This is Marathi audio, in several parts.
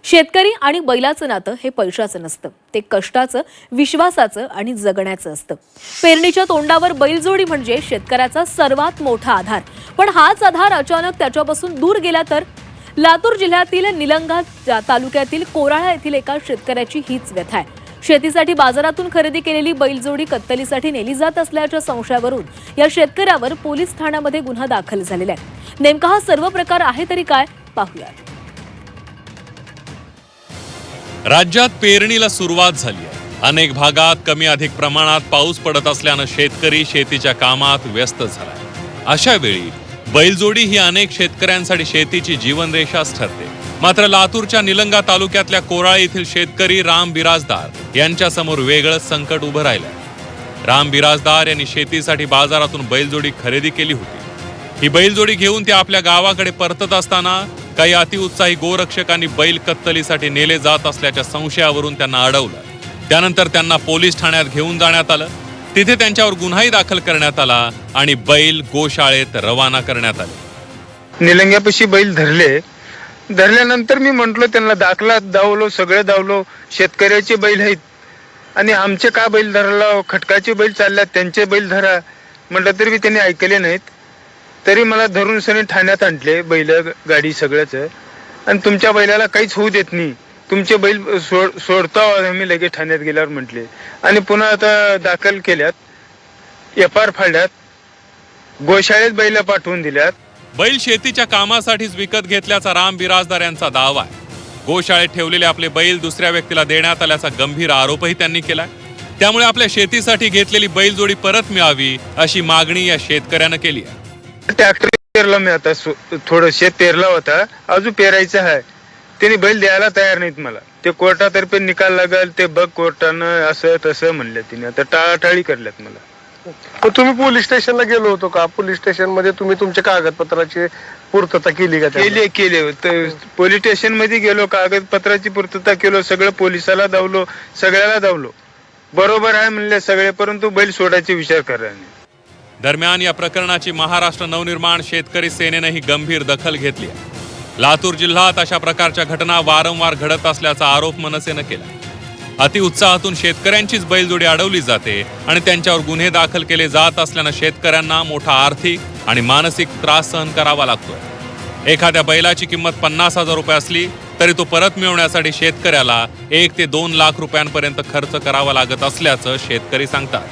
शेतकरी आणि बैलाचं नातं हे पैशाचं नसतं, ते कष्टाचं, विश्वासाचं आणि जगण्याचं असतं. पेरणीच्या तोंडावर बैलजोडी म्हणजे शेतकऱ्याचा सर्वात मोठा आधार. पण हाच आधार अचानक त्याच्यापासून दूर गेला तर? लातूर जिल्ह्यातील निलंगा तालुक्यातील कोराळा येथील एका शेतकऱ्याची हीच व्यथा आहे. शेतीसाठी बाजारातून खरेदी केलेली बैलजोडी कत्तलीसाठी नेली जात असल्याच्या संशयावरून या शेतकऱ्यावर पोलीस ठाण्यामध्ये गुन्हा दाखल झालेला आहे. नेमका हा सर्व प्रकार आहे तरी काय, पाहूया. राज्यात पेरणीला सुरुवात झाली आहे. अनेक भागात कमी अधिक प्रमाणात पाऊस पडत असल्यानं शेतकरी शेतीच्या कामात व्यस्त झालाय. अशा वेळी बैलजोडी ही अनेक शेतकऱ्यांसाठी शेतीची जीवनरेषाच ठरते. मात्र लातूरच्या निलंगा तालुक्यातल्या कोराळा येथील शेतकरी राम बिराजदार यांच्या समोर वेगळंच संकट उभं राहिलंय. राम बिराजदार यांनी शेतीसाठी बाजारातून बैलजोडी खरेदी केली होती. ही बैलजोडी घेऊन ते आपल्या गावाकडे परतत असताना काही अतिउत्साही गोरक्षकांनी बैल कत्तलीसाठी नेले जात असल्याच्या संशयावरून त्यांना अडवलं. त्यानंतर त्यांना पोलीस ठाण्यात घेऊन जाण्यात आलं. तिथे त्यांच्यावर गुन्हाही दाखल करण्यात आला आणि बैल गोशाळेत रवाना करण्यात आले. निलंग्यापाशी बैल धरल्यानंतर मी म्हंटलो त्यांना, दाखला दावलो, सगळे दावलो, शेतकऱ्याचे बैल आहेत आणि आमचे का बैल धरला, खटकाचे बैल चालल्यात, त्यांचे बैल धरा म्हटलं तरी त्यांनी ऐकले नाहीत. तरी मला धरून सनी ठाण्यात आणले, बैल गाडी सगळंच, आणि तुमच्या बैलाला काहीच होऊ देत नाही, तुमचे बैल सोडता आम्ही लगेच ठाण्यात गेल्यावर म्हटले. आणि पुन्हा आता दाखल केल्यात, FR फाडल्यात, गोशाळेत बैल पाठवून दिल्यात. बैल शेतीच्या कामासाठीच विकत घेतल्याचा राम बिराजदार यांचा दावा आहे. गोशाळेत ठेवलेले आपले बैल दुसऱ्या व्यक्तीला देण्यात आल्याचा गंभीर आरोपही त्यांनी केलाय. त्यामुळे आपल्या शेतीसाठी घेतलेली बैलजोडी परत मिळावी अशी मागणी या शेतकऱ्यानं केली आहे. ट्रॅक्टर पेरला मी, आता थोडं शेत पेरला होता, अजून पेरायचं आहे. त्यांनी बैल द्यायला तयार नाहीत मला. ते कोर्टातर्फे निकाल लागल, ते बघ कोर्टानं असं तसं म्हणले. तिने आता टाळाटाळी करल्यात मला. तुम्ही पोलीस स्टेशनला गेलो होतो का? पोलीस स्टेशन मध्ये तुम्ही तुमच्या कागदपत्राची पूर्तता केली का? केली. पोलीस स्टेशन मध्ये गेलो, कागदपत्राची पूर्तता केलो, सगळं पोलिसाला दावलो, सगळ्याला दावलो, बरोबर आहे म्हणले सगळे, परंतु बैल सोडायचे विचार करा. दरम्यान या प्रकरणाची महाराष्ट्र नवनिर्माण शेतकरी सेनेनंही गंभीर दखल घेतली आहे. लातूर जिल्ह्यात अशा प्रकारच्या घटना वारंवार घडत असल्याचा आरोप मनसेनं केला. अतिउत्साहातून शेतकऱ्यांचीच बैलजोडी अडवली जाते आणि त्यांच्यावर गुन्हे दाखल केले जात असल्यानं शेतकऱ्यांना मोठा आर्थिक आणि मानसिक त्रास सहन करावा लागतोय. एखाद्या बैलाची किंमत 50,000 रुपये असली तरी तो परत मिळवण्यासाठी शेतकऱ्याला 1 ते 2 लाख रुपयांपर्यंत खर्च करावा लागत असल्याचं शेतकरी सांगतात.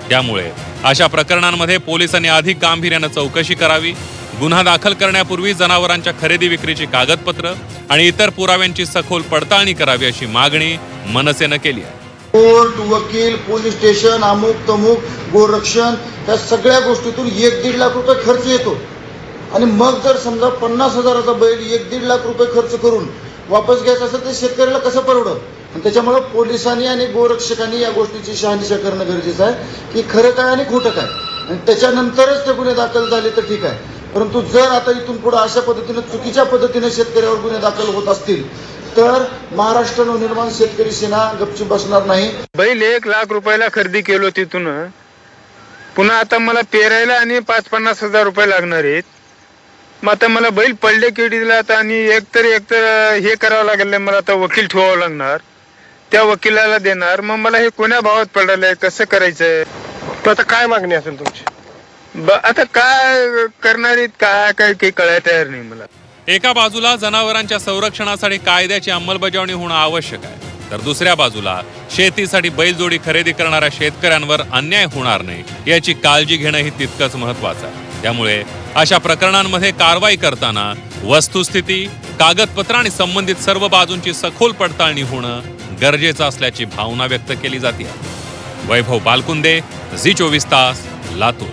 त्यामुळे अशा प्रकरणांमध्ये पोलिसांनी अधिक गांभीर्यानं चौकशी करावी. गुन्हा दाखल करण्यापूर्वी जनावरांच्या खरेदी विक्रीची कागदपत्र आणि इतर पुराव्यांची सखोल पडताळणी करावी अशी मागणी मनसेनं केली आहे. कोर्ट, वकील, पोलीस स्टेशन, अमुक तमुक, गोरक्षण, या सगळ्या गोष्टीतून 1-1.5 लाख रुपये खर्च येतो. आणि मग जर समजा 50,000चा बैल 1-1.5 लाख रुपये खर्च करून वापस घ्यायचा असेल तर शेतकऱ्याला कसं परवडत? आणि त्याच्यामुळे पोलिसांनी आणि गोरक्षकांनी या गोष्टीची शहानिशा करणं गरजेचं आहे की खरं काय आणि खोटं काय, आणि त्याच्यानंतरच ते गुन्हे दाखल झाले तर ठीक आहे. परंतु जर आता इथून पुढे अशा पद्धतीने चुकीच्या पद्धतीने शेतकऱ्यावर गुन्हे दाखल होत असतील तर महाराष्ट्र नवनिर्माण शेतकरी सेना गपचूप बसणार नाही. बैल 1 लाख रुपयाला खरेदी केलो तिथून, पुन्हा आता मला पेरायला आणि 50-50 हजार रुपये लागणार आहेत. मग आता मला बैल पडले केडीला आता, आणि एकतर हे करावं लागेल, मला आता वकील ठेवावं लागणार, त्या वकिलाला देणार. मग मला हे कोण्या भावात पडलंय, कसं करायचंय? आता काय मागणी असेल तुमची? आता काय करणार आहेत, काय काही कळायला तयार नाही मला. एका बाजूला जनावरांच्या संरक्षणासाठी कायद्याची अंमलबजावणी होणं आवश्यक आहे, तर दुसऱ्या बाजूला शेतीसाठी बैलजोडी खरेदी करणाऱ्या शेतकऱ्यांवर अन्याय होणार नाही याची काळजी घेणंही तितकंच महत्वाचं आहे. त्यामुळे अशा प्रकरणांमध्ये कारवाई करताना वस्तुस्थिती, कागदपत्र आणि संबंधित सर्व बाजूंची सखोल पडताळणी होणं गरजेचं असल्याची भावना व्यक्त केली जाते. वैभव बालकुंदे, झी 24 तास, लातूर.